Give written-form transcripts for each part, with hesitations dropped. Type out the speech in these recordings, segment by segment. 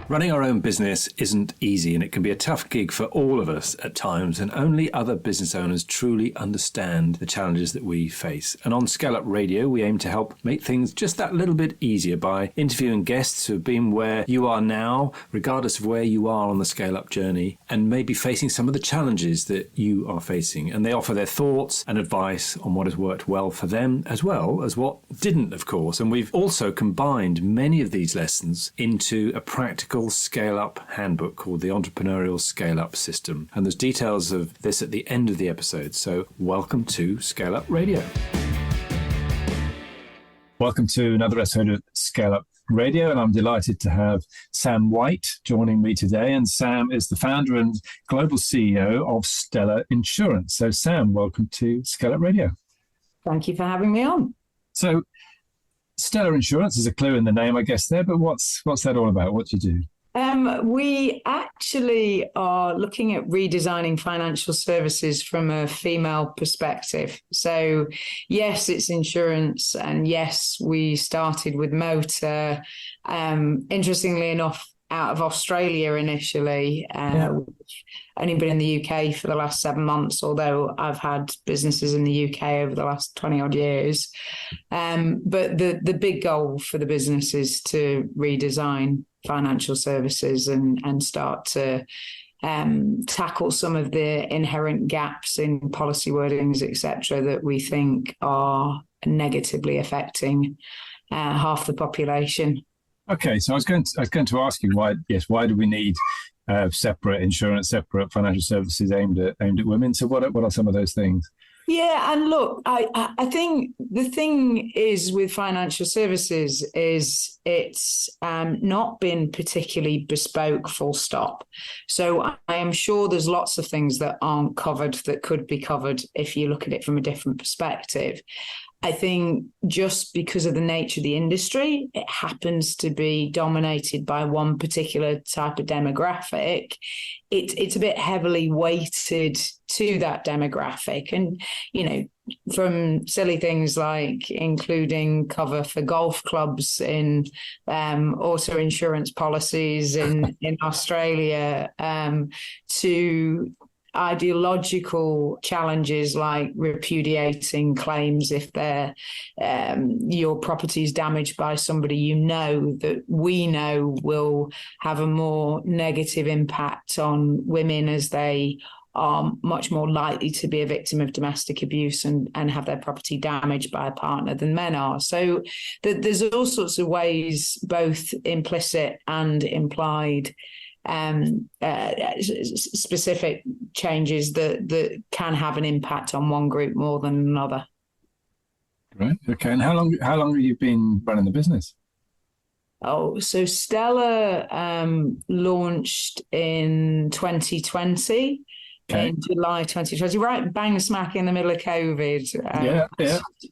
Running our own business isn't easy, and it can be a tough gig for all of us at times, and only other business owners truly understand the challenges that we face. And on ScaleUp Radio, we aim to help make things just that little bit easier by interviewing guests who have been where you are now, regardless of where you are on the scale-up journey, and maybe facing some of the challenges that you are facing. And they offer their thoughts and advice on what has worked well for them, as well as what didn't, of course. And we've also combined many of these lessons into a practical scale-up handbook called the Entrepreneurial Scale-Up System. And there's details of this at the end of the episode. So welcome to ScaleUp Radio. Welcome to another episode of ScaleUp Radio, and I'm delighted to have Sam White joining me today. And Sam is the founder and global CEO of Stella Insurance. So Sam, welcome to ScaleUp Radio. Thank you for having me on. So Stella Insurance is a clue in the name, I guess, there, but what's that all about? What do you do? We actually are looking at redesigning financial services from a female perspective. So yes, it's insurance, and yes, we started with motor. Interestingly enough, out of Australia initially. Only been in the UK for the last 7 months, although I've had businesses in the UK over the last 20 odd years. But the big goal for the business is to redesign financial services and start to tackle some of the inherent gaps in policy wordings, etc., that we think are negatively affecting half the population. Okay, so I was going to ask you why do we need separate insurance, separate financial services aimed at women? So what are some of those things? Yeah, and look, I think the thing is with financial services is it's not been particularly bespoke, full stop. So I am sure there's lots of things that aren't covered that could be covered if you look at it from a different perspective. I think just because of the nature of the industry, it happens to be dominated by one particular type of demographic. It's a bit heavily weighted to that demographic. And, you know, from silly things like including cover for golf clubs in auto insurance policies in Australia to ideological challenges like repudiating claims if your property is damaged by somebody you know that we know will have a more negative impact on women, as they are much more likely to be a victim of domestic abuse and have their property damaged by a partner than men are. So there's all sorts of ways, both implicit and implied, specific changes that can have an impact on one group more than another. Right. Okay. And how long have you been running the business? Oh, so Stella launched in 2020. Okay. In July 2020, right bang smack in the middle of COVID.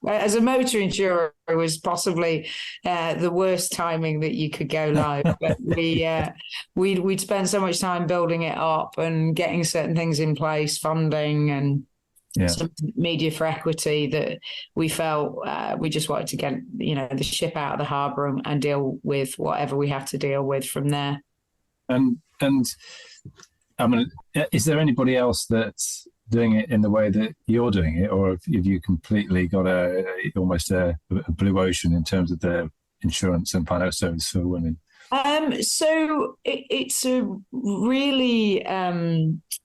As a motor insurer, it was possibly the worst timing that you could go live. But we'd spent so much time building it up and getting certain things in place, funding and some media for equity, that we felt we just wanted to get the ship out of the harbour and deal with whatever we had to deal with from there. And I mean, is there anybody else that's doing it in the way that you're doing it, or have you completely got almost a blue ocean in terms of the insurance and financial service for women? So it's a really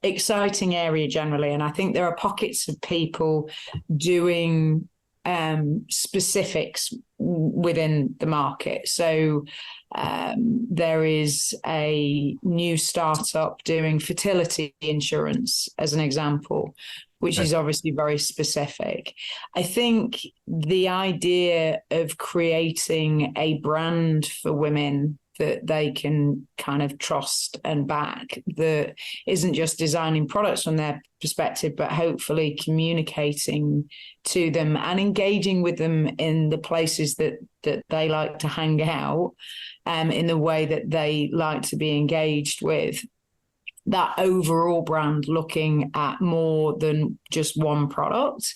exciting area generally, and I think there are pockets of people doing specifics within the market. So there is a new startup doing fertility insurance, as an example, which is obviously very specific. I think the idea of creating a brand for women that they can kind of trust and back, that isn't just designing products from their perspective, but hopefully communicating to them and engaging with them in the places that they like to hang out, in the way that they like to be engaged with. That overall brand looking at more than just one product.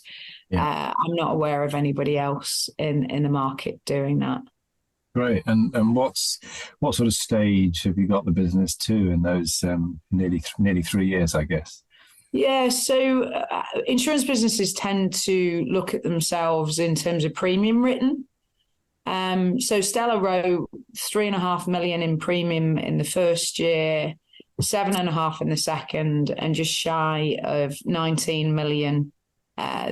I'm not aware of anybody else in the market doing that. Great. And what sort of stage have you got the business to in those nearly 3 years, I guess? Yeah, so insurance businesses tend to look at themselves in terms of premium written. So Stella wrote 3.5 million in premium in the first year, 7.5 in the second, and just shy of 19 million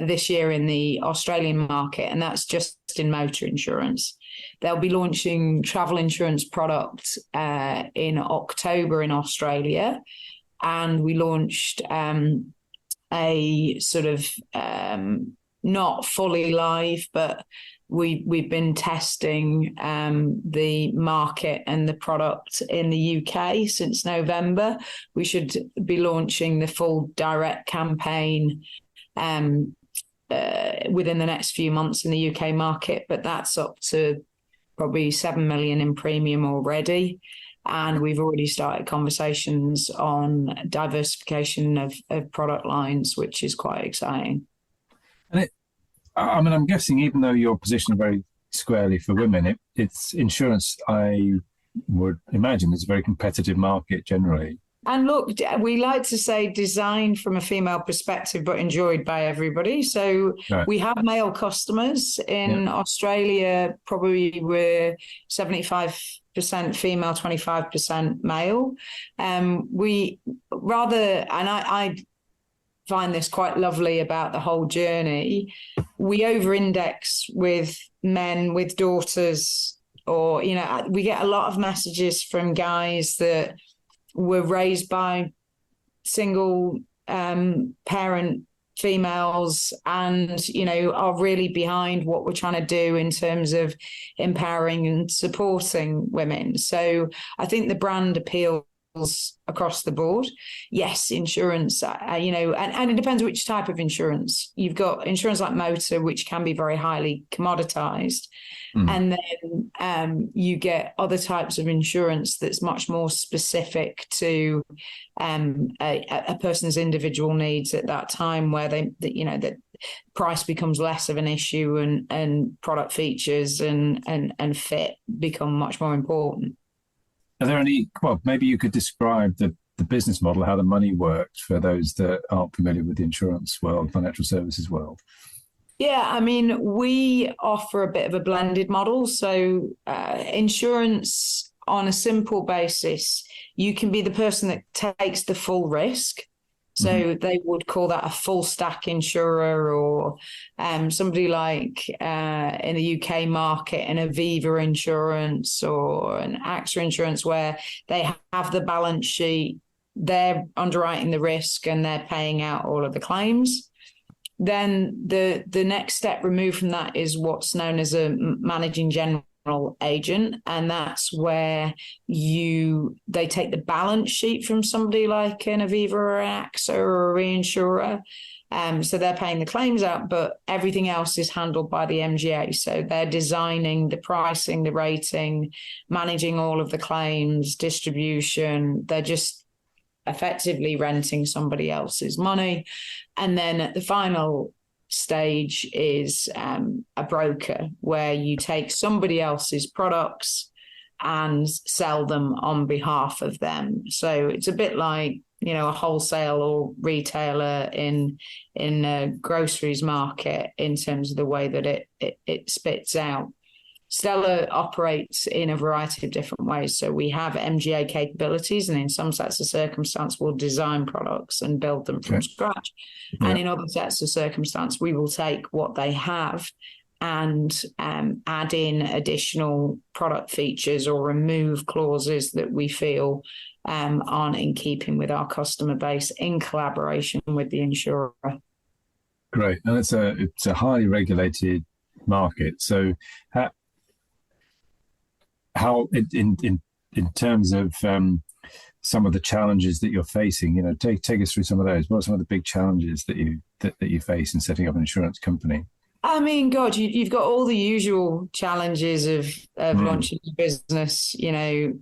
this year in the Australian market, and that's just in motor insurance. They'll be launching travel insurance product in October in Australia, and we launched a sort of not fully live, but we've been testing the market and the product in the UK since November. We should be launching the full direct campaign within the next few months in the UK market, but that's up to probably 7 million in premium already. And we've already started conversations on diversification of product lines, which is quite exciting. And I'm guessing even though you're positioned very squarely for women, it's insurance, I would imagine, is a very competitive market generally. And look, we like to say designed from a female perspective, but enjoyed by everybody. So right. We have male customers in Australia. Probably we're 75% female, 25% male. I find this quite lovely about the whole journey. We over-index with men with daughters, or we get a lot of messages from guys that were raised by single parent females and, are really behind what we're trying to do in terms of empowering and supporting women. So I think the brand appeals across the board. Yes, insurance, and it depends which type of insurance. You've got insurance like motor, which can be very highly commoditized. And then you get other types of insurance that's much more specific to a person's individual needs at that time, where that price becomes less of an issue, and product features and fit become much more important. Are there any? Well, maybe you could describe the business model, how the money works for those that aren't familiar with the insurance world, financial services world. Yeah, we offer a bit of a blended model. So insurance on a simple basis, you can be the person that takes the full risk. So they would call that a full stack insurer, or somebody like in the UK market, an Aviva Insurance or an AXA Insurance, where they have the balance sheet, they're underwriting the risk and they're paying out all of the claims. Then the next step removed from that is what's known as a managing general agent, and that's where they take the balance sheet from somebody like an Aviva or an AXA or a reinsurer. So they're paying the claims out, but everything else is handled by the MGA. So they're designing the pricing, the rating, managing all of the claims, distribution. They're just effectively renting somebody else's money. And then at the final stage is a broker, where you take somebody else's products and sell them on behalf of them. So it's a bit like, a wholesale or retailer in a groceries market in terms of the way that it spits out. Stella operates in a variety of different ways. So we have MGA capabilities, and in some sets of circumstance, we'll design products and build them from scratch. Yeah. And in other sets of circumstance, we will take what they have and add in additional product features or remove clauses that we feel aren't in keeping with our customer base, in collaboration with the insurer. Great. And it's a highly regulated market. So how in terms of some of the challenges that you're facing, take us through some of those. What are some of the big challenges that you face in setting up an insurance company? God, you've got all the usual challenges of launching a business,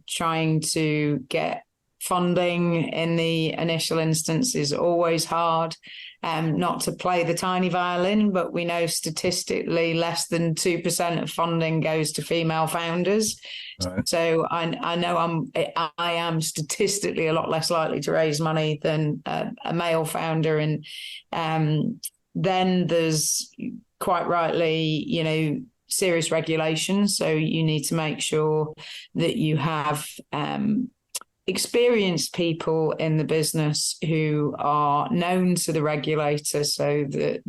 trying to get funding in the initial instance is always hard. Not to play the tiny violin, but we know statistically less than 2% of funding goes to female founders. Right. So I know I am statistically a lot less likely to raise money than a male founder. And then there's quite rightly, serious regulations. So you need to make sure that you have experienced people in the business who are known to the regulator, so that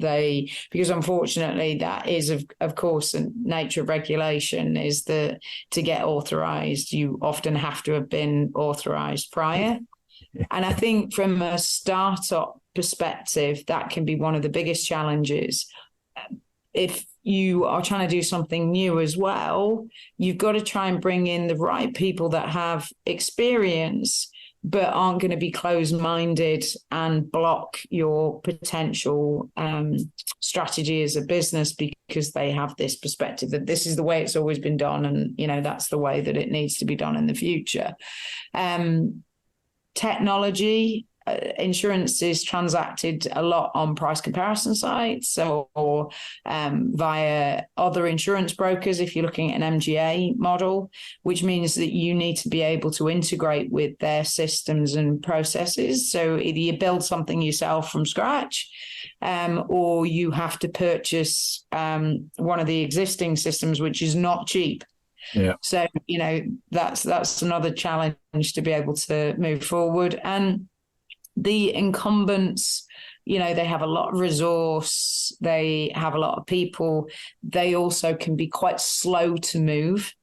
because unfortunately that is of course the nature of regulation, is that to get authorized you often have to have been authorized prior. And I think from a startup perspective, that can be one of the biggest challenges. If you are trying to do something new as well, you've got to try and bring in the right people that have experience, but aren't going to be closed-minded and block your potential strategy as a business, because they have this perspective that this is the way it's always been done, and that's the way that it needs to be done in the future. Technology. Insurance is transacted a lot on price comparison sites or via other insurance brokers if you're looking at an MGA model, which means that you need to be able to integrate with their systems and processes. So either you build something yourself from scratch, or you have to purchase one of the existing systems, which is not cheap. Yeah. So, that's another challenge to be able to move forward. And the incumbents, they have a lot of resource, they have a lot of people, they also can be quite slow to move.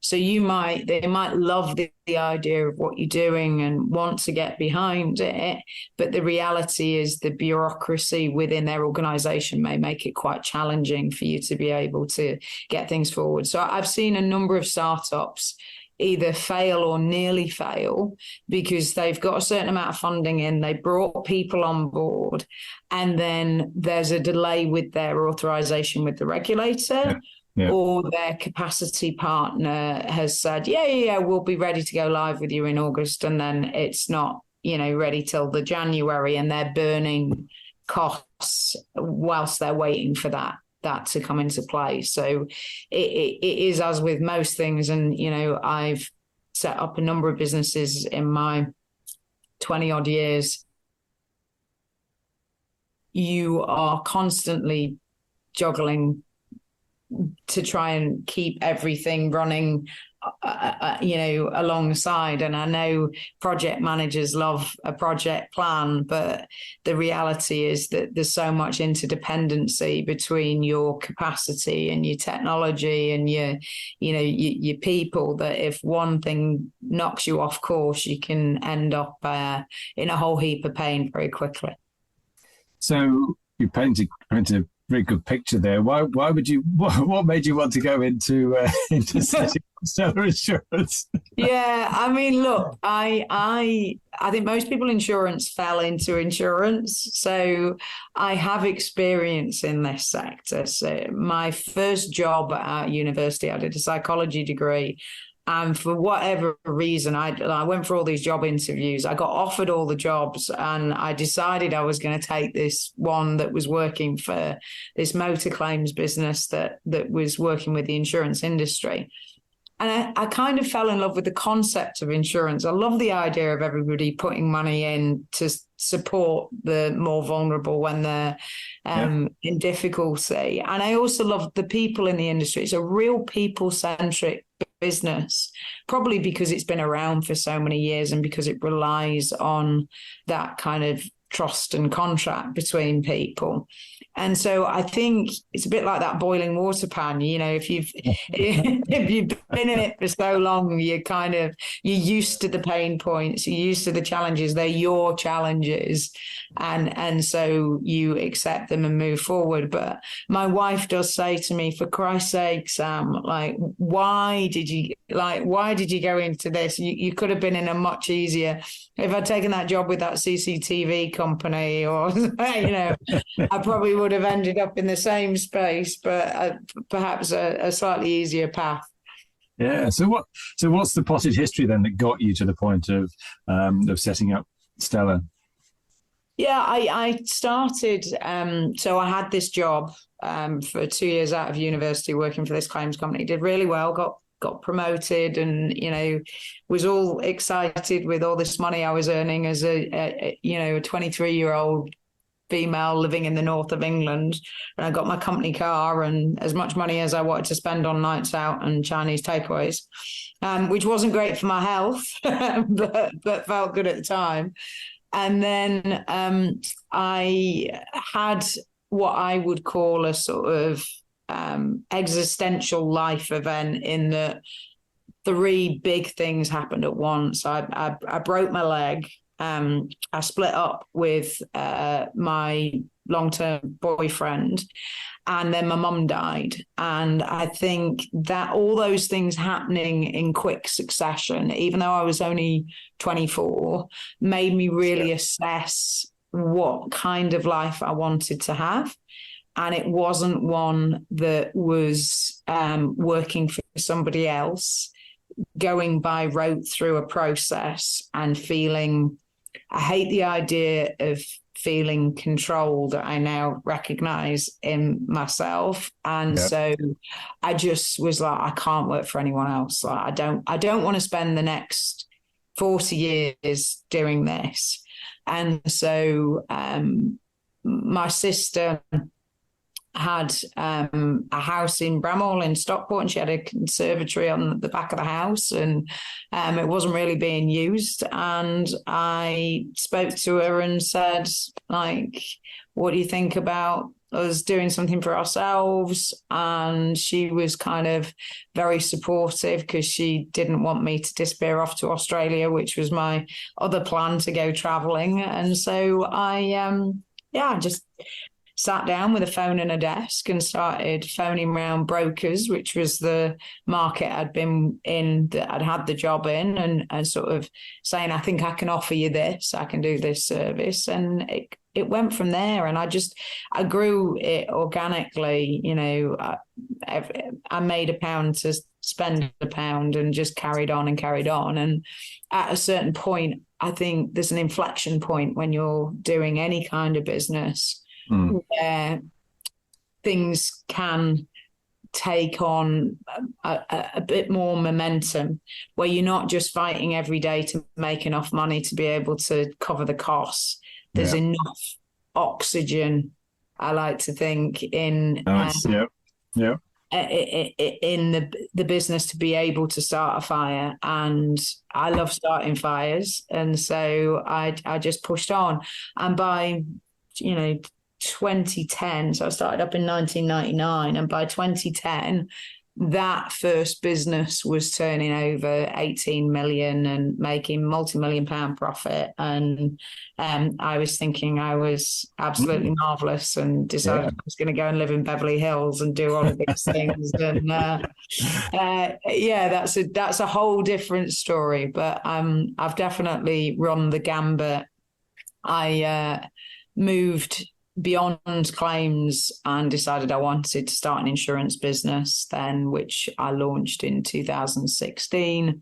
So they might love the idea of what you're doing and want to get behind it, but the reality is the bureaucracy within their organization may make it quite challenging for you to be able to get things forward. So I've seen a number of startups either fail or nearly fail because they've got a certain amount of funding in, they brought people on board, and then there's a delay with their authorization with the regulator. Yeah. Or their capacity partner has said, yeah, we'll be ready to go live with you in August. And then it's not, ready till the January, and they're burning costs whilst they're waiting for that to come into play. So it is as with most things. And, I've set up a number of businesses in my 20 odd years. You are constantly juggling to try and keep everything running, alongside. And I know project managers love a project plan, but the reality is that there's so much interdependency between your capacity and your technology and your people, that if one thing knocks you off course, you can end up in a whole heap of pain very quickly. So you painted a very good picture there. Why would you? What made you want to go into setting up Stella Insurance? Yeah, I mean, look, I think most people in insurance fell into insurance, so I have experience in this sector. So my first job at university, I did a psychology degree. And for whatever reason, I went for all these job interviews. I got offered all the jobs, and I decided I was going to take this one that was working for this motor claims business that was working with the insurance industry. And I kind of fell in love with the concept of insurance. I love the idea of everybody putting money in to support the more vulnerable when they're in difficulty. And I also love the people in the industry. It's a real people-centric business, probably because it's been around for so many years and because it relies on that kind of trust and contract between people. And so I think it's a bit like that boiling water pan. If you've been in it for so long, you're used to the pain points, you're used to the challenges. They're your challenges, and so you accept them and move forward. But my wife does say to me, for Christ's sake, Sam, why did you go into this? You could have been in a much easier. If I'd taken that job with that CCTV company, or I probably would have ended up in the same space, but perhaps a slightly easier path. Yeah. So what's the potted history then that got you to the point of setting up Stella? Yeah, I started, so I had this job for 2 years out of university working for this claims company, did really well, got promoted, and, was all excited with all this money I was earning as a 23-year-old female living in the north of England. And I got my company car and as much money as I wanted to spend on nights out and Chinese takeaways, which wasn't great for my health, but felt good at the time. And then I had what I would call a sort of existential life event, in that 3 big things happened at once. I broke my leg. I split up with my long-term boyfriend, and then my mum died. And I think that all those things happening in quick succession, even though I was only 24, made me really assess what kind of life I wanted to have. And it wasn't one that was working for somebody else, going by rote through a process and feeling, I hate the idea of feeling controlled, I now recognize in myself. And so I just was like, I can't work for anyone else. Like, I don't want to spend the next 40 years doing this. And so my sister had a house in Bramhall in Stockport, and she had a conservatory on the back of the house, and it wasn't really being used. And I spoke to her and said, like, what do you think about us doing something for ourselves? And she was kind of very supportive, because she didn't want me to disappear off to Australia, which was my other plan to go traveling. And so I just sat down with a phone and a desk and started phoning around brokers, which was the market I'd been in, that I'd had the job in, and sort of saying, I think I can offer you this, I can do this service. And it went from there. And I grew it organically. I made £1 to spend £1 and just carried on. And at a certain point, I think there's an inflection point when you're doing any kind of business where things can take on a bit more momentum, where you're not just fighting every day to make enough money to be able to cover the costs. There's enough oxygen, I like to think, in in the business to be able to start a fire. And I love starting fires, and so I just pushed on. And by 2010, so I started up in 1999, and by 2010 that first business was turning over 18 million and making multi-million-pound profit. And I was thinking I was absolutely marvelous, and decided I was going to go and live in Beverly Hills and do all of these things. And that's a whole different story. But I've definitely run the gambit. I moved beyond claims and decided I wanted to start an insurance business then, which I launched in 2016.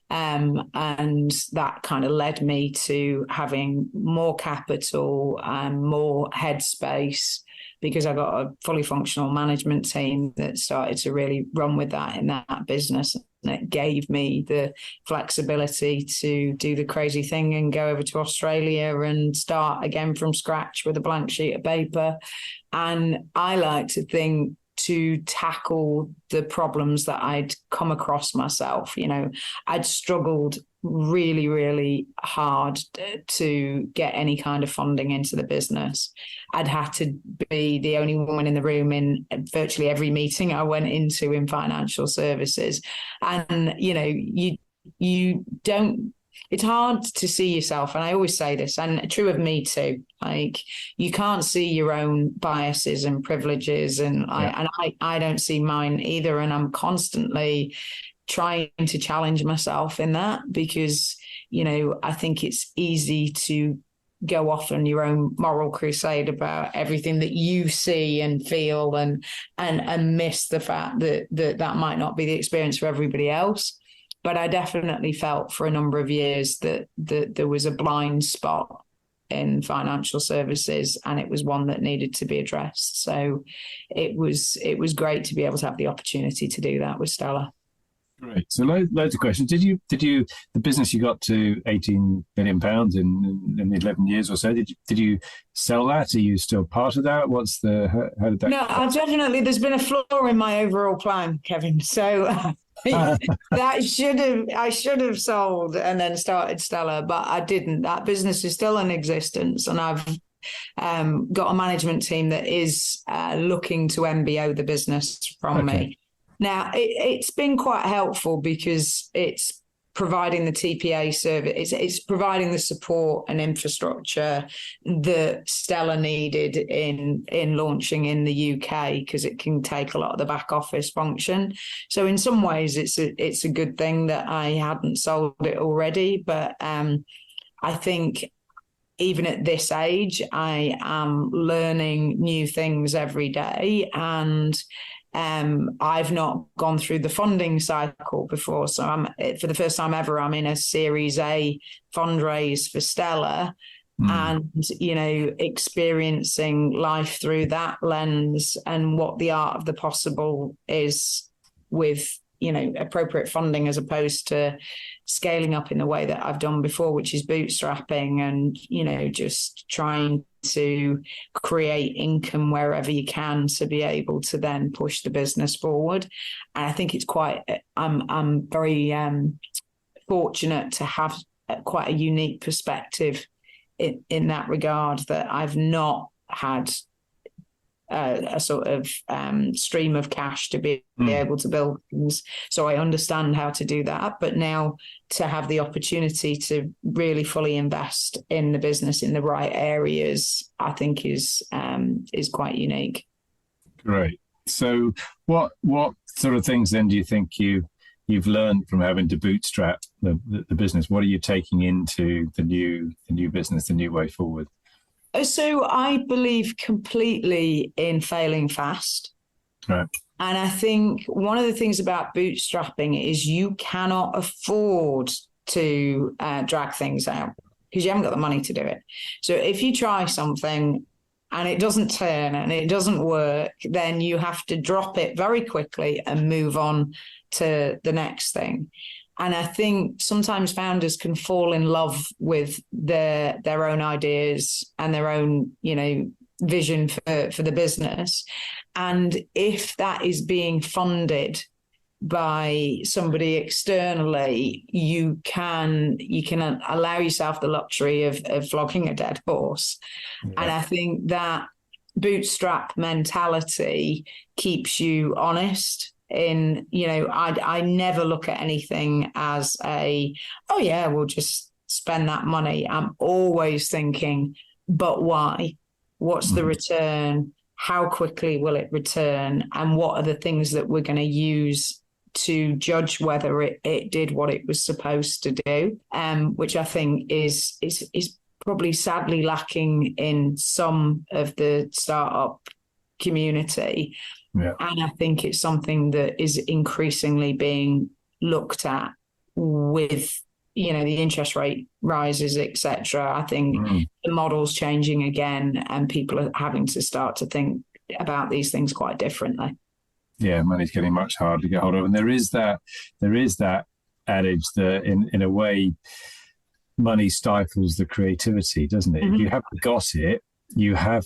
And that kind of led me to having more capital and more headspace, because I got a fully functional management team that started to really run with that in that business. And it gave me the flexibility to do the crazy thing and go over to Australia and start again from scratch with a blank sheet of paper. And I like to think, to tackle the problems that I'd come across myself. I'd struggled really, really hard to get any kind of funding into the business. I'd had to be the only woman in the room in virtually every meeting I went into in financial services. And, you don't, it's hard to see yourself. And I always say this, and true of me too, like, you can't see your own biases and privileges. And I don't see mine either. And I'm constantly trying to challenge myself in that, because, I think it's easy to go off on your own moral crusade about everything that you see and feel and miss the fact that might not be the experience for everybody else. But I definitely felt for a number of years that there was a blind spot in financial services, and it was one that needed to be addressed. So it was great to be able to have the opportunity to do that with Stella. Great. So loads of questions. Did you the business you got to £18 million in 11 years or so? Did you sell that? Are you still part of that? How did that? No, there's been a flaw in my overall plan, Kevin. So I should have sold and then started Stella, but I didn't. That business is still in existence, and I've got a management team that is looking to MBO the business from me. Now, it's been quite helpful because it's providing the TPA service, it's providing the support and infrastructure that Stella needed in launching in the UK, because it can take a lot of the back office function. So in some ways, it's a good thing that I hadn't sold it already. But I think even at this age, I am learning new things every day, and I've not gone through the funding cycle before. So for the first time ever, I'm in a Series A fundraise for Stella, and, experiencing life through that lens and what the art of the possible is with, appropriate funding, as opposed to scaling up in the way that I've done before, which is bootstrapping and, just trying to create income wherever you can to be able to then push the business forward. And I think it's I'm very fortunate to have quite a unique perspective in that regard, that I've not had a sort of stream of cash to be able to build things. So I understand how to do that. But now to have the opportunity to really fully invest in the business in the right areas, I think is quite unique. Great. So what sort of things then do you think you've learned from having to bootstrap the business? What are you taking into the new business, the new way forward? So I believe completely in failing fast. Right. And I think one of the things about bootstrapping is you cannot afford to drag things out, because you haven't got the money to do it. So if you try something and it doesn't turn and it doesn't work, then you have to drop it very quickly and move on to the next thing. And I think sometimes founders can fall in love with their own ideas and their own, vision for the business. And if that is being funded by somebody externally, you can allow yourself the luxury of flogging a dead horse. Yeah. And I think that bootstrap mentality keeps you honest. I never look at anything as we'll just spend that money. I'm always thinking, but why? What's the return? How quickly will it return? And what are the things that we're going to use to judge whether it did what it was supposed to do? Which I think is probably sadly lacking in some of the startup community. Yeah. And I think it's something that is increasingly being looked at with, the interest rate rises, etc. I think the model's changing again, and people are having to start to think about these things quite differently. Yeah, money's getting much harder to get hold of. And there is that adage that in a way, money stifles the creativity, doesn't it? Mm-hmm. If you haven't got it, you have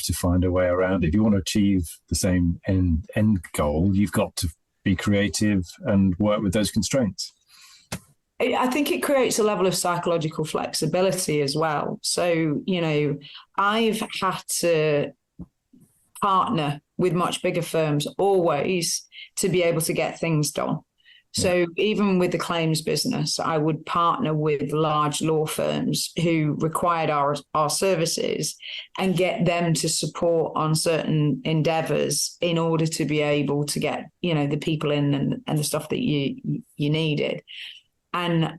to find a way around it. If you want to achieve the same end goal, you've got to be creative and work with those constraints. I think it creates a level of psychological flexibility as well. So, I've had to partner with much bigger firms always to be able to get things done. So even with the claims business, I would partner with large law firms who required our services and get them to support on certain endeavors in order to be able to get, the people in and the stuff that you needed. And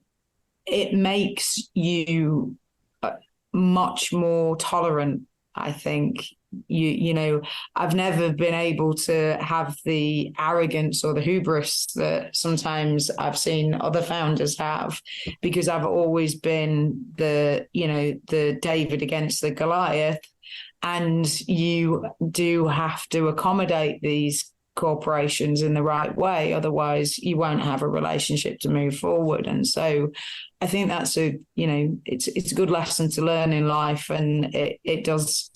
it makes you much more tolerant, I think. You know, I've never been able to have the arrogance or the hubris that sometimes I've seen other founders have, because I've always been the David against the Goliath. And you do have to accommodate these corporations in the right way. Otherwise, you won't have a relationship to move forward. And so I think that's it's a good lesson to learn in life. And it does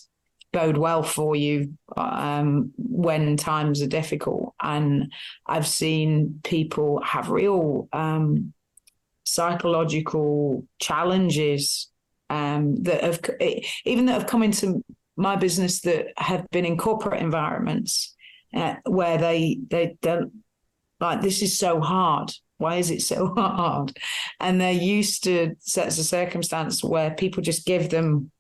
bode well for you when times are difficult. And I've seen people have real psychological challenges that have come into my business that have been in corporate environments where they don't, like, this is so hard. Why is it so hard? And they're used to sets of circumstance where people just give them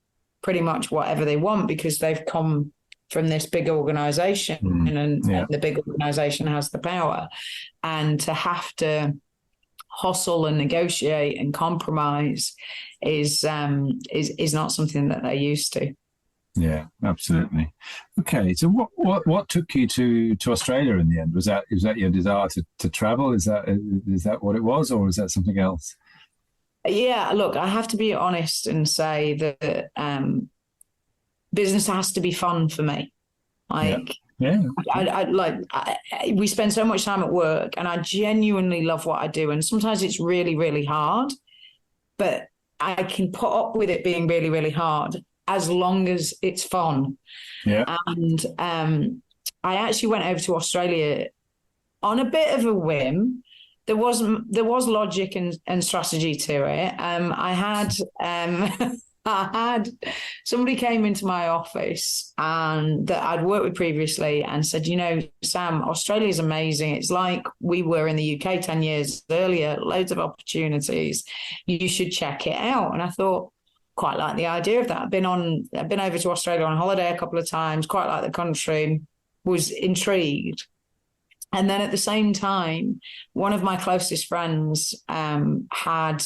pretty much whatever they want because they've come from this big organization and the big organization has the power. And to have to hustle and negotiate and compromise is not something that they're used to. Yeah, absolutely. Okay, so what took you to Australia in the end? Was that your desire to travel? Is that what it was, or was that something else? Yeah, look, I have to be honest and say that business has to be fun for me. Like, we spend so much time at work, and I genuinely love what I do. And sometimes it's really, really hard, but I can put up with it being really, really hard as long as it's fun. Yeah. And I actually went over to Australia on a bit of a whim. There was logic and strategy to it. I had somebody came into my office and that I'd worked with previously and said, Sam, Australia is amazing. It's like we were in the UK 10 years earlier, loads of opportunities. You should check it out. And I thought, quite like the idea of that. I've been over to Australia on holiday a couple of times, quite like the country, was intrigued. And then at the same time, one of my closest friends had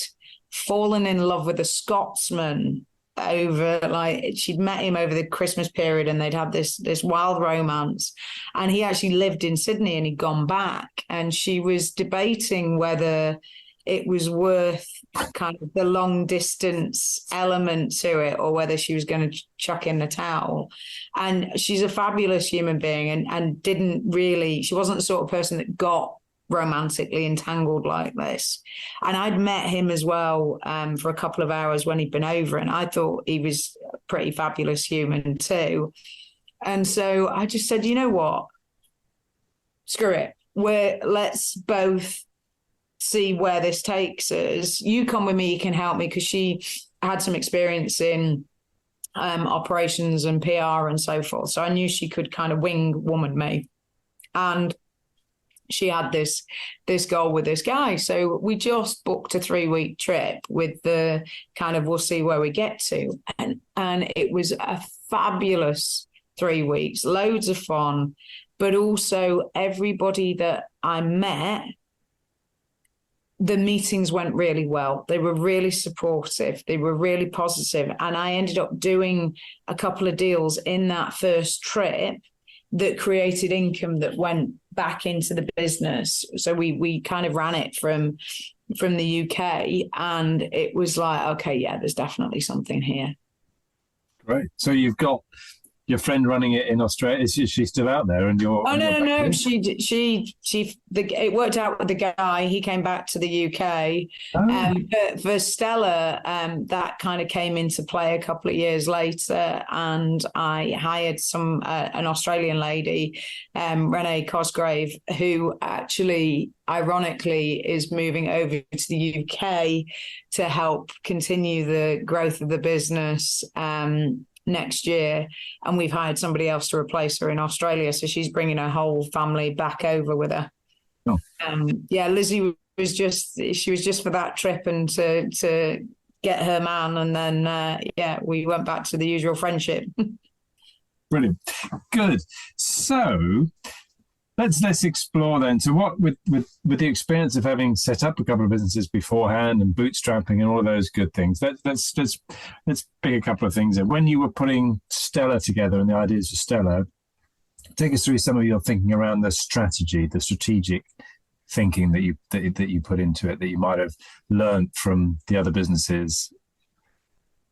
fallen in love with a Scotsman she'd met him over the Christmas period and they'd had this wild romance. And he actually lived in Sydney and he'd gone back. And she was debating whether it was worth kind of the long distance element to it or whether she was going to chuck in the towel. And she's a fabulous human being and she wasn't the sort of person that got romantically entangled like this. And I'd met him as well for a couple of hours when he'd been over, and I thought he was a pretty fabulous human too. And so I just said, you know what? Screw it. Let's both see where this takes us. You come with me, you can help me, because she had some experience in operations and PR and so forth. So I knew she could kind of wing woman me. And she had this goal with this guy. So we just booked a 3-week trip with the kind of, we'll see where we get to. And it was a fabulous 3 weeks, loads of fun, but also everybody that I met, the meetings went really well. They were really supportive. They were really positive. And I ended up doing a couple of deals in that first trip that created income that went back into the business. So we kind of ran it from the UK, and it was like, okay, yeah, there's definitely something here. Great. So you've got your friend running it in Australia. Is she still out there? And you're no. It worked out with the guy. He came back to the UK. But for Stella, that kind of came into play a couple of years later, and I hired an Australian lady, Renee Cosgrave, who actually, ironically, is moving over to the UK to help continue the growth of the business next year. And we've hired somebody else to replace her in Australia. So she's bringing her whole family back over with her. Oh. Lizzie was just for that trip and to get her man. And then, we went back to the usual friendship. Brilliant. Good. So Let's explore then. So what with the experience of having set up a couple of businesses beforehand and bootstrapping and all of those good things, let's pick a couple of things in. When you were putting Stella together and the ideas for Stella, take us through some of your thinking around the strategy, the strategic thinking that you put into it that you might have learned from the other businesses.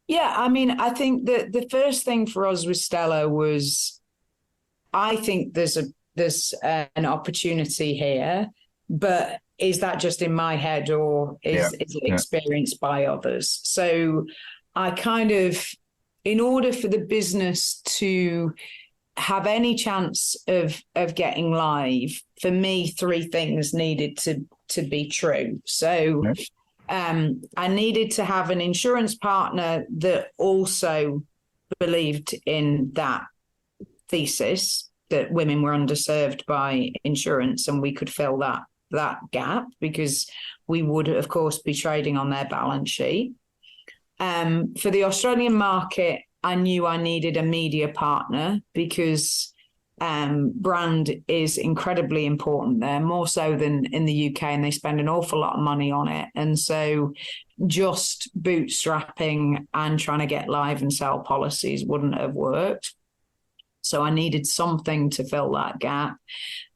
Yeah, I mean, I think that the first thing for us with Stella was, I think there's an opportunity here, but is that just in my head or is it experienced by others? So I kind of, in order for the business to have any chance of getting live, for me, three things needed to be true. So I needed to have an insurance partner that also believed in that thesis, that women were underserved by insurance and we could fill that gap, because we would, of course, be trading on their balance sheet. For the Australian market, I knew I needed a media partner because brand is incredibly important there, more so than in the UK, and they spend an awful lot of money on it. And so just bootstrapping and trying to get live and sell policies wouldn't have worked. So I needed something to fill that gap.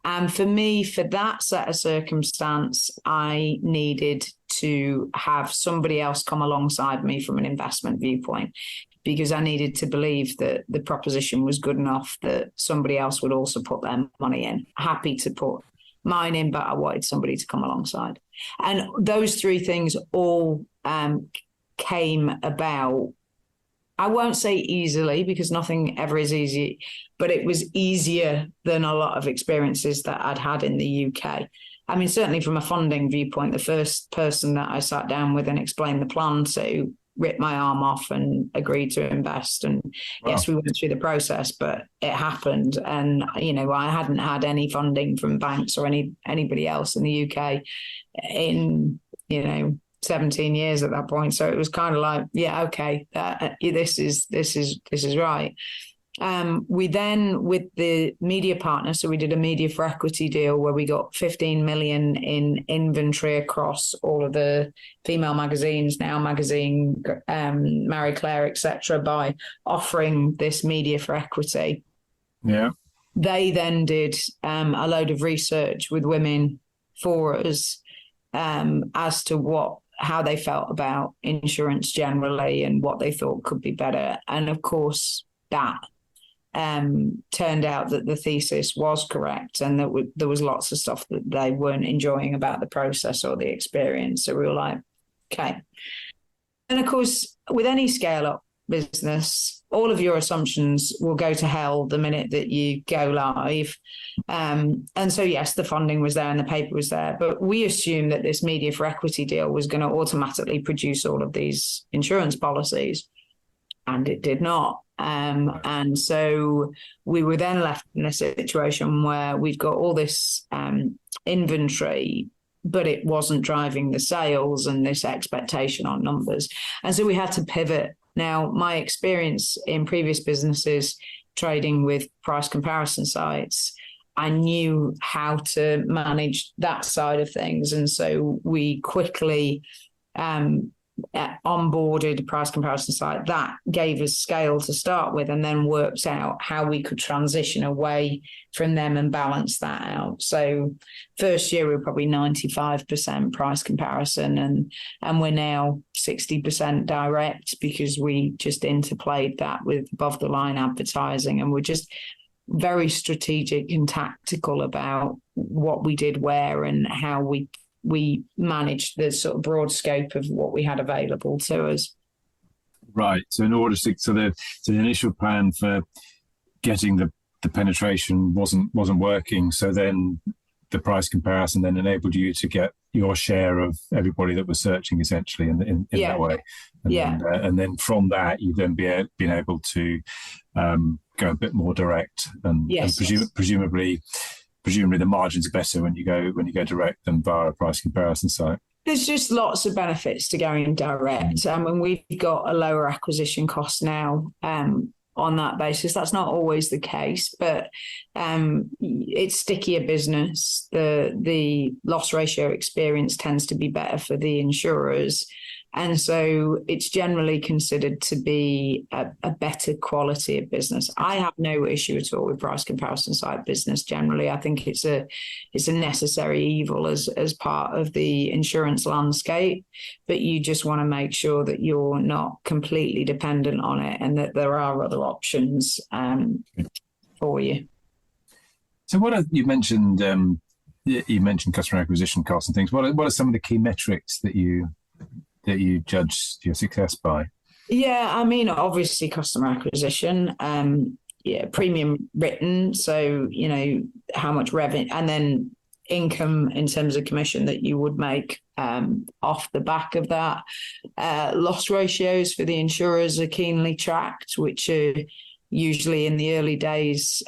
And for me, for that set of circumstance, I needed to have somebody else come alongside me from an investment viewpoint, because I needed to believe that the proposition was good enough that somebody else would also put their money in. Happy to put mine in, but I wanted somebody to come alongside. And those three things all came about, I won't say easily, because nothing ever is easy, but it was easier than a lot of experiences that I'd had in the UK. I mean, certainly from a funding viewpoint, the first person that I sat down with and explained the plan to ripped my arm off and agreed to invest. And yes, we went through the process, but it happened. And, you know, I hadn't had any funding from banks or anybody else in the UK in, 17 years at that point. So it was kind of like, yeah, okay, this is right. We then, with the media partner, so we did a media for equity deal where we got 15 million in inventory across all of the female magazines, Now Magazine, Marie Claire, etc., by offering this media for equity. Yeah. They then did a load of research with women for us as to how they felt about insurance generally and what they thought could be better. And of course, that turned out that the thesis was correct, and that there was lots of stuff that they weren't enjoying about the process or the experience. So we were like, okay. And of course, with any scale-up business, all of your assumptions will go to hell the minute that you go live. And so, yes, the funding was there and the paper was there, but we assumed that this media for equity deal was going to automatically produce all of these insurance policies, and it did not. And so we were then left in a situation where we'd got all this inventory, but it wasn't driving the sales and this expectation on numbers. And so we had to pivot. Now, my experience in previous businesses trading with price comparison sites, I knew how to manage that side of things. And so we quickly onboarded a price comparison site that gave us scale to start with, and then worked out how we could transition away from them and balance that out. So first year we were probably 95% price comparison, and we're now 60% direct, because we just interplayed that with above the line advertising, and we're just very strategic and tactical about what we did where and how we managed the sort of broad scope of what we had available to us. Right. So in order to, the initial plan for getting the penetration wasn't working. So then the price comparison then enabled you to get your share of everybody that was searching, essentially, in that way. And then from that, you've then been able to go a bit more direct, and presumably the margins are better when you go direct than via a price comparison site. There's just lots of benefits to going direct. I mean, we've got a lower acquisition cost now on that basis. That's not always the case, but it's stickier business. The loss ratio experience tends to be better for the insurers. And so it's generally considered to be a better quality of business. I have no issue at all with price comparison site business generally. I think it's a necessary evil as part of the insurance landscape, but you just want to make sure that you're not completely dependent on it and that there are other options for you. So you mentioned customer acquisition costs and things. What are some of the key metrics that you judge your success by? Yeah, I mean, obviously customer acquisition, premium written. So, how much revenue, and then income in terms of commission that you would make off the back of that. Loss ratios for the insurers are keenly tracked, which are usually in the early days,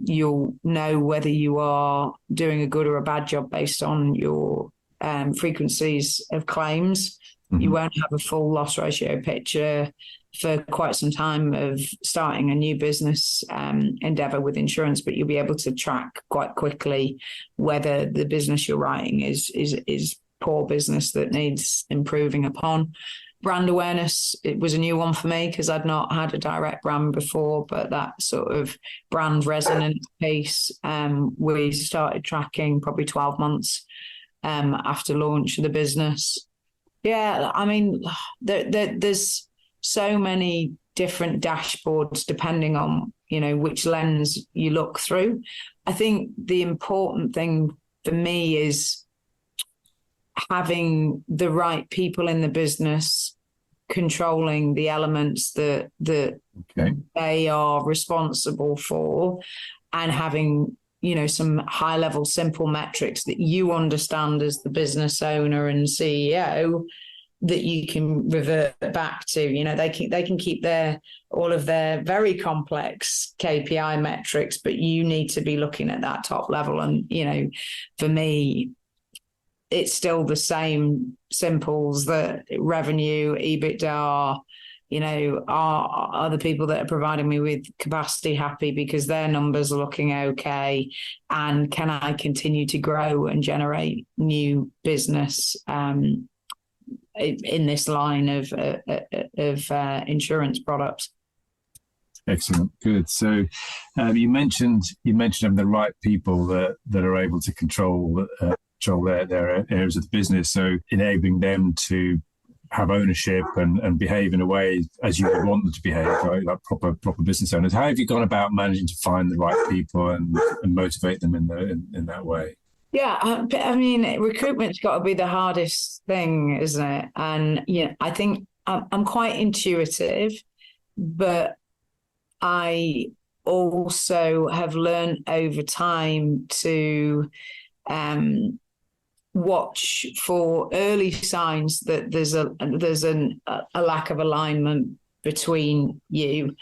you'll know whether you are doing a good or a bad job based on your frequencies of claims. Mm-hmm. You won't have a full loss ratio picture for quite some time of starting a new business endeavor with insurance, but you'll be able to track quite quickly whether the business you're writing is poor business that needs improving upon. Brand awareness, it was a new one for me because I'd not had a direct brand before, but that sort of brand resonance piece, we started tracking probably 12 months after launch of the business. Yeah, I mean, there's so many different dashboards depending on, which lens you look through. I think the important thing for me is having the right people in the business controlling the elements that they are responsible for, and having some high level simple metrics that you understand as the business owner and CEO that you can revert back to. They can keep all of their very complex KPI metrics, but you need to be looking at that top level. And for me, it's still the same simples that revenue, EBITDA, are the people that are providing me with capacity happy because their numbers are looking okay, and can I continue to grow and generate new business in this line of insurance products? Excellent, good. So you mentioned having the right people that are able to control their areas of the business, so enabling them to have ownership and behave in a way as you would want them to behave, right? Like proper business owners. How have you gone about managing to find the right people and motivate them in that way? Yeah, I mean, recruitment's got to be the hardest thing, isn't it? And I think I'm quite intuitive, but I also have learned over time to watch for early signs that there's a lack of alignment between you.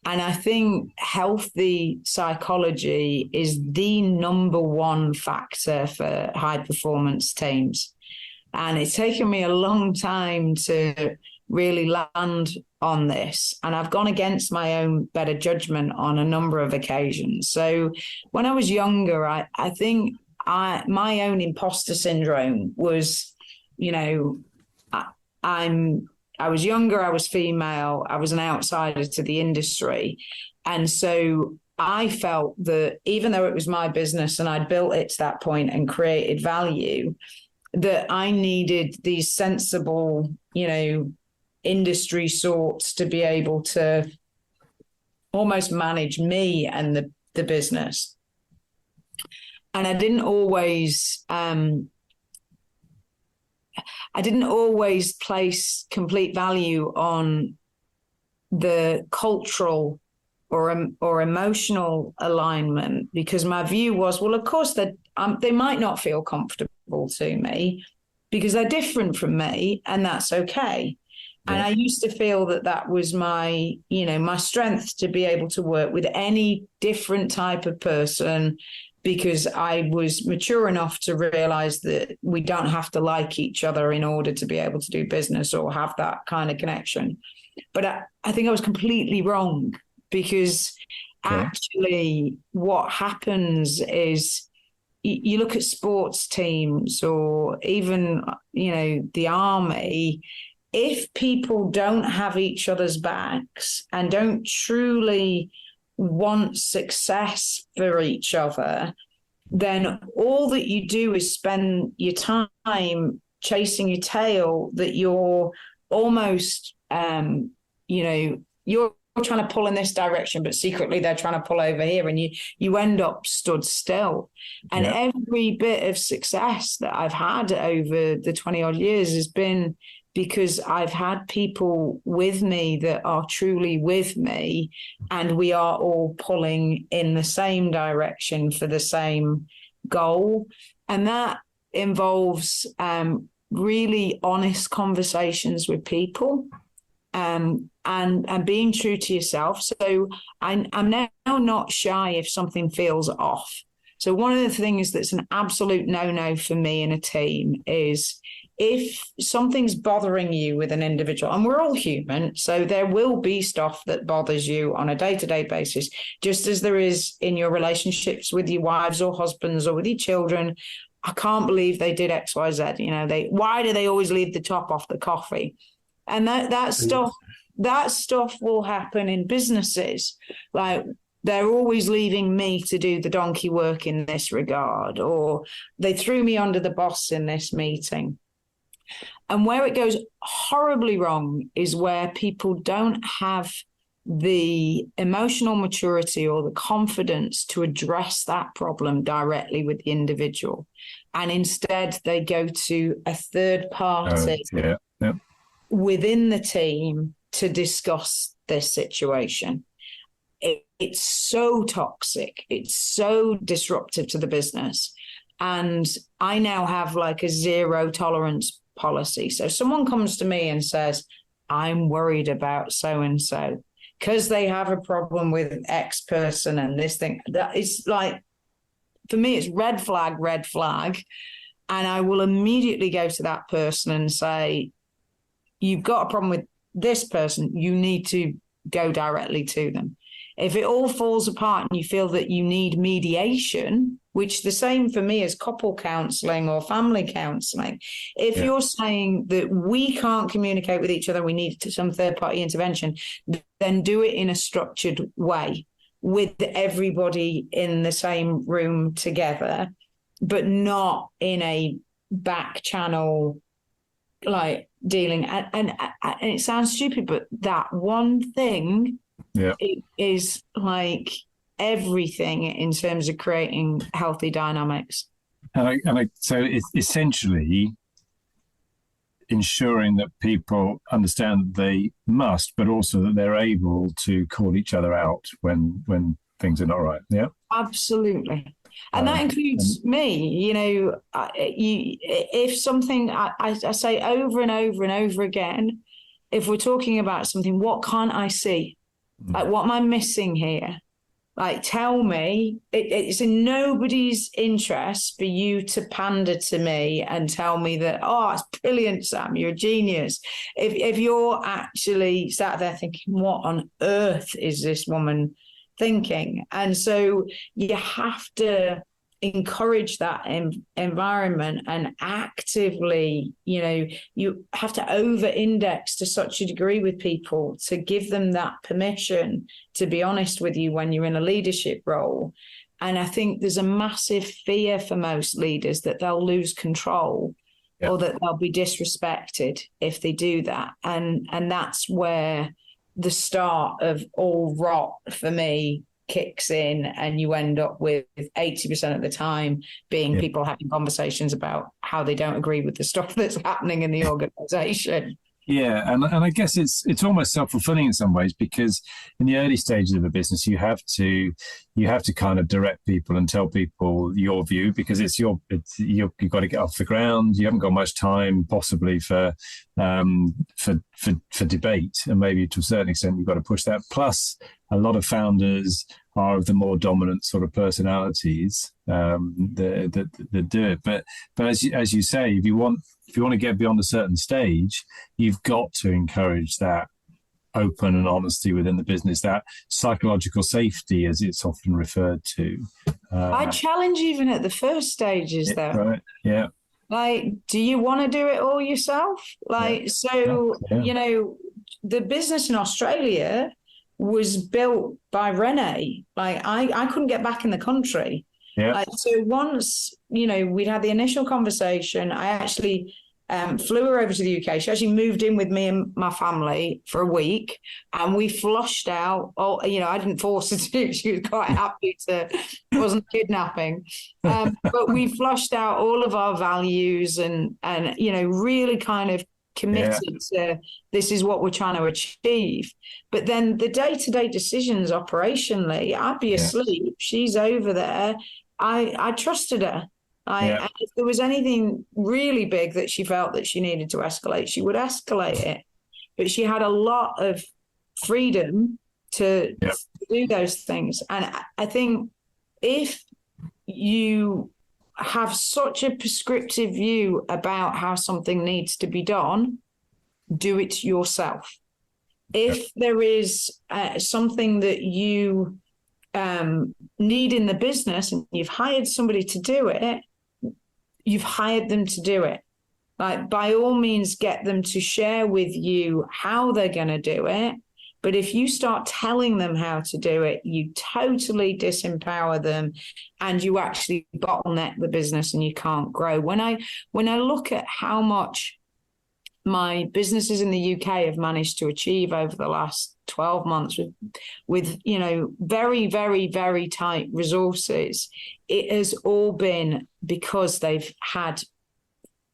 And I think healthy psychology is the number one factor for high performance teams. And it's taken me a long time to really land on this. And I've gone against my own better judgment on a number of occasions. So when I was younger, I think my own imposter syndrome was, I was younger, I was female, I was an outsider to the industry. And so I felt that even though it was my business and I'd built it to that point and created value, that I needed these sensible, industry sorts to be able to almost manage me and the business. And I didn't always place complete value on the cultural or emotional alignment, because my view was, well, of course that they might not feel comfortable to me because they're different from me, and that's okay. Yeah. And I used to feel that was my strength, to be able to work with any different type of person, because I was mature enough to realize that we don't have to like each other in order to be able to do business or have that kind of connection. But I think I was completely wrong, because actually what happens is you look at sports teams or even, the army. If people don't have each other's backs and don't truly want success for each other, then all that you do is spend your time chasing your tail, that you're almost, you're trying to pull in this direction, but secretly they're trying to pull over here, and you end up stood still. And every bit of success that I've had over the 20 odd years has been because I've had people with me that are truly with me, and we are all pulling in the same direction for the same goal. And that involves really honest conversations with people, and being true to yourself. So I'm now not shy if something feels off. So one of the things that's an absolute no-no for me in a team is if something's bothering you with an individual, and we're all human, so there will be stuff that bothers you on a day-to-day basis, just as there is in your relationships with your wives or husbands or with your children. I can't believe they did X, Y, Z. Why do they always leave the top off the coffee? And that stuff will happen in businesses. Like, they're always leaving me to do the donkey work in this regard, or they threw me under the bus in this meeting. And where it goes horribly wrong is where people don't have the emotional maturity or the confidence to address that problem directly with the individual. And instead they go to a third party within the team to discuss this situation. It's so toxic. It's so disruptive to the business. And I now have like a zero tolerance policy. So someone comes to me and says, I'm worried about so-and-so because they have a problem with X person and this thing. That is like, for me, it's red flag, red flag. And I will immediately go to that person and say, you've got a problem with this person, you need to go directly to them. If it all falls apart and you feel that you need mediation, which the same for me as couple counselling or family counselling, if you're saying that we can't communicate with each other, we need some third-party intervention, then do it in a structured way with everybody in the same room together, but not in a back channel like dealing. And it sounds stupid, but that one thing it is like everything in terms of creating healthy dynamics. So it's essentially ensuring that people understand they must, but also that they're able to call each other out when things are not right. Yeah, absolutely. And that includes me. If something I say over and over and over again, if we're talking about something, what can't I see? Like, what am I missing here? Like, tell me. It's in nobody's interest for you to pander to me and tell me that, oh, it's brilliant, Sam, you're a genius. If you're actually sat there thinking, what on earth is this woman thinking? And so you have to encourage that environment and actively, you have to over-index to such a degree with people to give them that permission to be honest with you when you're in a leadership role. And I think there's a massive fear for most leaders that they'll lose control or that they'll be disrespected if they do that. And that's where the start of all rot for me kicks in, and you end up with 80% of the time being people having conversations about how they don't agree with the stuff that's happening in the organization. Yeah, and I guess it's almost self-fulfilling in some ways, because in the early stages of a business, you have to kind of direct people and tell people your view, because you've got to get off the ground. You haven't got much time possibly for debate, and maybe to a certain extent you've got to push that. Plus, a lot of founders are of the more dominant sort of personalities that do it. But as you say, if you want to get beyond a certain stage, you've got to encourage that open and honesty within the business, that psychological safety, as it's often referred to. I challenge even at the first stages, though. Right. Yeah. Like, do you want to do it all yourself? Like, the business in Australia was built by Renee. Like, I couldn't get back in the country. Yeah. Like, so once, we'd had the initial conversation, I actually flew her over to the UK. She actually moved in with me and my family for a week, and we flushed out. I didn't force her to. She was quite happy to. It wasn't kidnapping, but we flushed out all of our values and really kind of committed to this is what we're trying to achieve. But then the day-to-day decisions operationally, I'd be asleep. She's over there. I trusted her. And if there was anything really big that she felt that she needed to escalate, she would escalate it. But she had a lot of freedom to do those things. And I think if you have such a prescriptive view about how something needs to be done, do it yourself. If there is something that you need in the business and you've hired somebody to do it, you've hired them to do it. Like, by all means, get them to share with you how they're going to do it. But if you start telling them how to do it, you totally disempower them and you actually bottleneck the business and you can't grow. When I look at how much my businesses in the UK have managed to achieve over the last 12 months with very, very, very tight resources, it has all been because they've had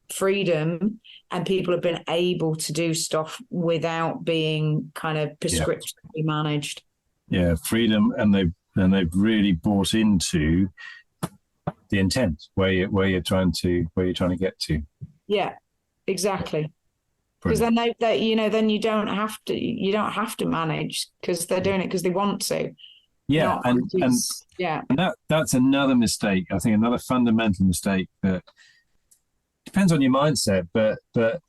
freedom and people have been able to do stuff without being kind of prescriptively managed. Yeah, freedom, and they've really bought into the intent where you're trying to get to. Yeah, exactly. Because then then you don't have to manage, because they're doing it because they want to. Yeah, and that's another mistake. I think another fundamental mistake that depends on your mindset, but the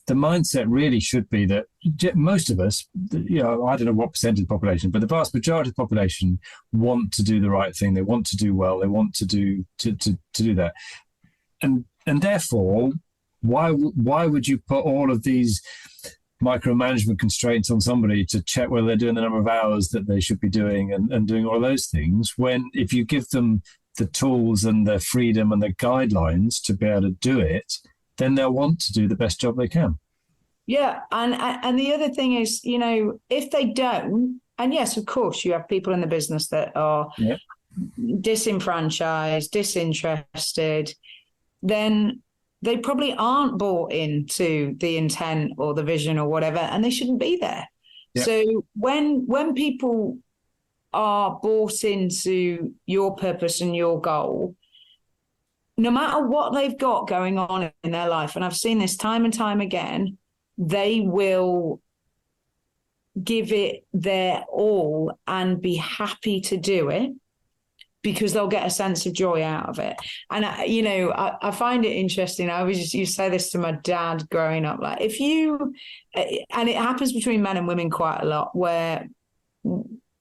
mindset really should be that most of us, I don't know what percentage of the population, but the vast majority of the population want to do the right thing. They want to do well. They want to do that, and therefore, why would you put all of these micromanagement constraints on somebody to check whether they're doing the number of hours that they should be doing and doing all of those things, when if you give them the tools and the freedom and the guidelines to be able to do it, then they'll want to do the best job they can. Yeah, and the other thing is, if they don't, and yes, of course, you have people in the business that are disenfranchised, disinterested, then they probably aren't bought into the intent or the vision or whatever, and they shouldn't be there. Yeah. So when people are bought into your purpose and your goal, no matter what they've got going on in their life, and I've seen this time and time again, they will give it their all and be happy to do it, because they'll get a sense of joy out of it. And, I find it interesting. I always used to say this to my dad growing up, like, and it happens between men and women quite a lot, where,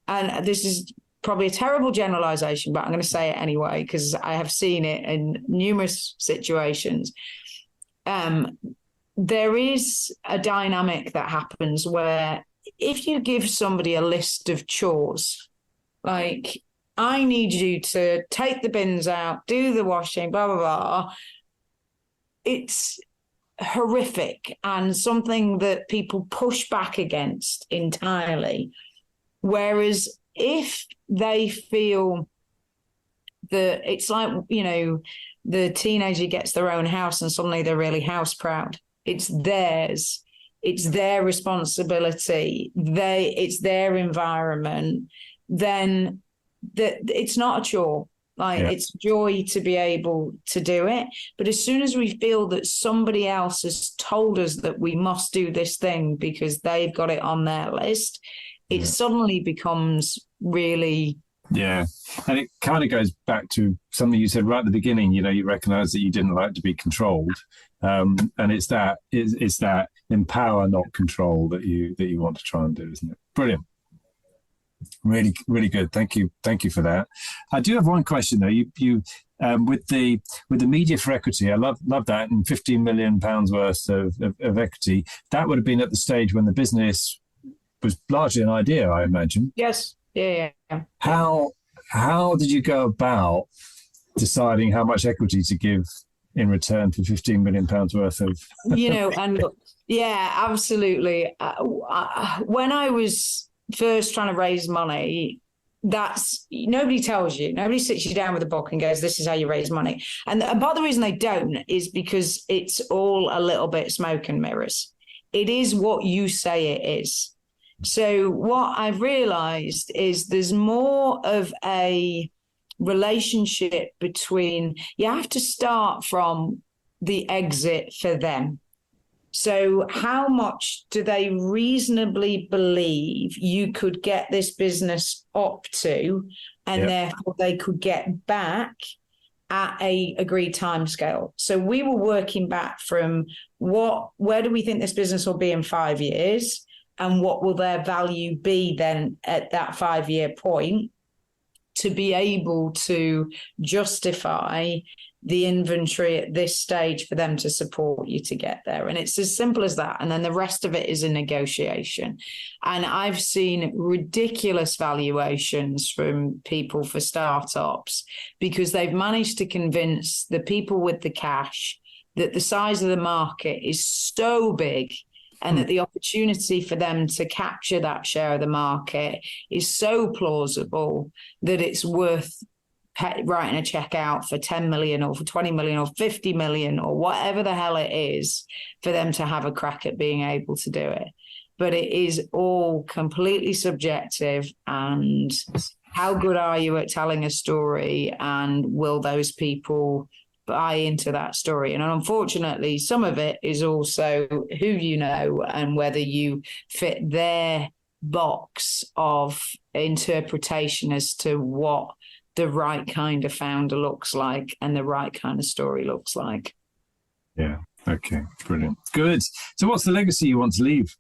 and this is probably a terrible generalization, but I'm going to say it anyway, because I have seen it in numerous situations. There is a dynamic that happens where if you give somebody a list of chores, like, I need you to take the bins out, do the washing, blah, blah, blah. It's horrific and something that people push back against entirely. Whereas if they feel that it's like, the teenager gets their own house and suddenly they're really house proud. It's theirs. It's their responsibility. It's their environment. Then it's not a chore. It's joy to be able to do it. But as soon as we feel that somebody else has told us that we must do this thing because they've got it on their list, it suddenly becomes really... Yeah. And it kind of goes back to something you said right at the beginning. You recognize that you didn't like to be controlled. And it's that empower, not control, that you want to try and do, isn't it? Brilliant. Really, really good. Thank you for that. I do have one question though. You with the media for equity, I love that, and £15 million worth of equity. That would have been at the stage when the business was largely an idea, I imagine. Yes. Yeah. How did you go about deciding how much equity to give in return for £15 million worth of? And look, yeah, absolutely. When I was first trying to raise money, that's nobody tells you. Nobody sits you down with a book and goes, "This is how you raise money." And part of the reason they don't is because it's all a little bit smoke and mirrors. It is what you say it is. So what I've realized is there's more of a relationship between, you have to start from the exit for them. So how much do they reasonably believe you could get this business up to, and therefore they could get back at a agreed timescale? So we were working back from where do we think this business will be in 5 years, and what will their value be then at that 5-year point, to be able to justify the inventory at this stage for them to support you to get there. And it's as simple as that. And then the rest of it is a negotiation. And I've seen ridiculous valuations from people for startups because they've managed to convince the people with the cash that the size of the market is so big, and that the opportunity for them to capture that share of the market is so plausible that it's worth writing a check out for 10 million or for 20 million or 50 million or whatever the hell it is for them to have a crack at being able to do it. But it is all completely subjective. And how good are you at telling a story, and will those people buy into that story? And unfortunately, some of it is also who you know and whether you fit their box of interpretation as to what the right kind of founder looks like and the right kind of story looks like. Yeah. Okay. Brilliant. Good. So what's the legacy you want to leave?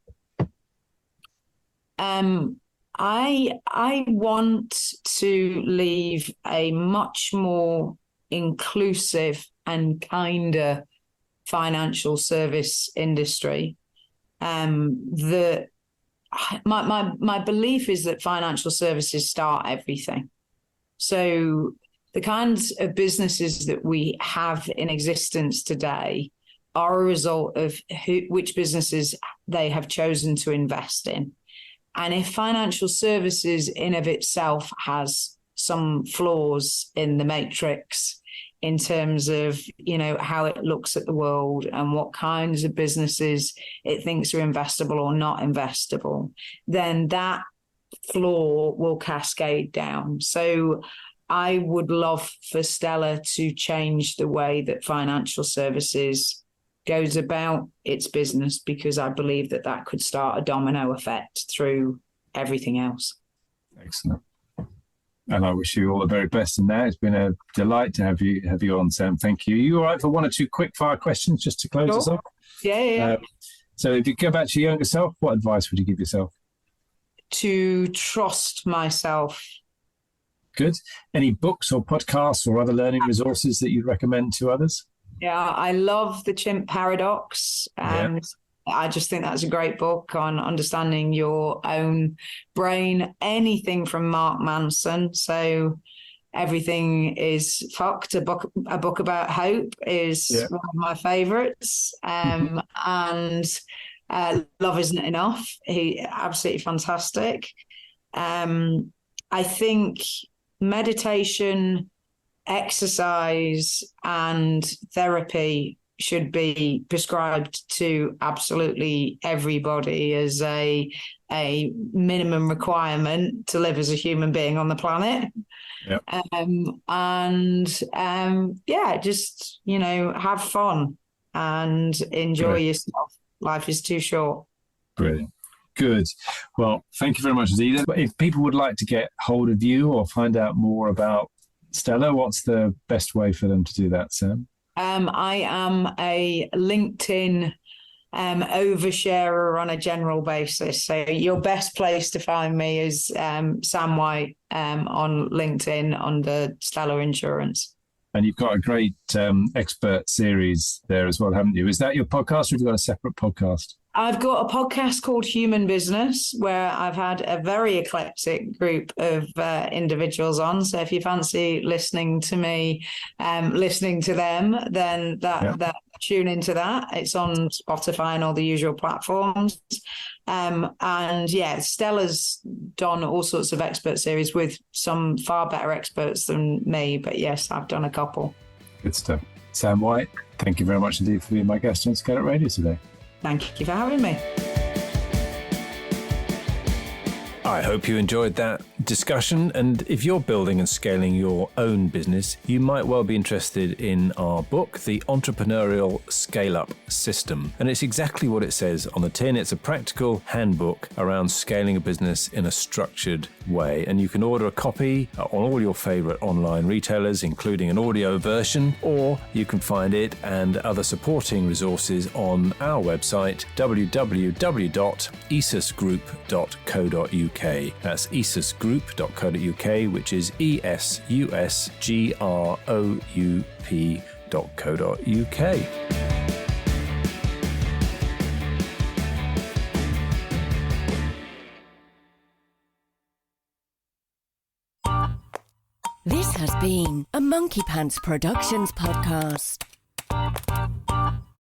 I want to leave a much more inclusive and kinder financial service industry. My belief is that financial services start everything. So the kinds of businesses that we have in existence today are a result of which businesses they have chosen to invest in. And if financial services in of itself has some flaws in the matrix in terms of, how it looks at the world and what kinds of businesses it thinks are investable or not investable, then that flaw will cascade down. So I would love for Stella to change the way that financial services goes about its business, because I believe that could start a domino effect through everything else. Excellent. And I wish you all the very best in that. It's been a delight to have you on, Sam. Thank you. You all right for one or two quick fire questions just to close us off? Yeah. So if you go back to your younger self, what advice would you give yourself? To trust myself. Good. Any books or podcasts or other learning resources that you'd recommend to others? Yeah, I love The Chimp Paradox. And I just think that's a great book on understanding your own brain. Anything from Mark Manson. So Everything is Fucked, a book about hope, is one of my favorites. And Love Isn't Enough. He absolutely fantastic. I think meditation, exercise, and therapy should be prescribed to absolutely everybody as a minimum requirement to live as a human being on the planet. Yep. Just have fun and enjoy yourself. Life is too short. Brilliant. Good. Well, thank you very much, Azita. If people would like to get hold of you or find out more about Stella, what's the best way for them to do that, Sam? I am a LinkedIn oversharer on a general basis. So your best place to find me is Sam White on LinkedIn under Stella Insurance. And you've got a great expert series there as well, haven't you? Is that your podcast, or have you got a separate podcast? I've got a podcast called Human Business, where I've had a very eclectic group of individuals on. So if you fancy listening to me, listening to them, then that tune into that. It's on Spotify and all the usual platforms. And yeah, Stella's done all sorts of expert series with some far better experts than me. But yes, I've done a couple. Good stuff. Sam White, thank you very much indeed for being my guest on ScaleUp Radio today. Thank you for having me. I hope you enjoyed that discussion, and if you're building and scaling your own business, you might well be interested in our book, The Entrepreneurial Scale-Up System. And it's exactly what it says on the tin. It's a practical handbook around scaling a business in a structured way. And you can order a copy on all your favorite online retailers, including an audio version, or you can find it and other supporting resources on our website, www.esusgroup.co.uk. That's esusgroup.co.uk, which is esusgroup.co.uk. This has been a Monkey Pants Productions podcast.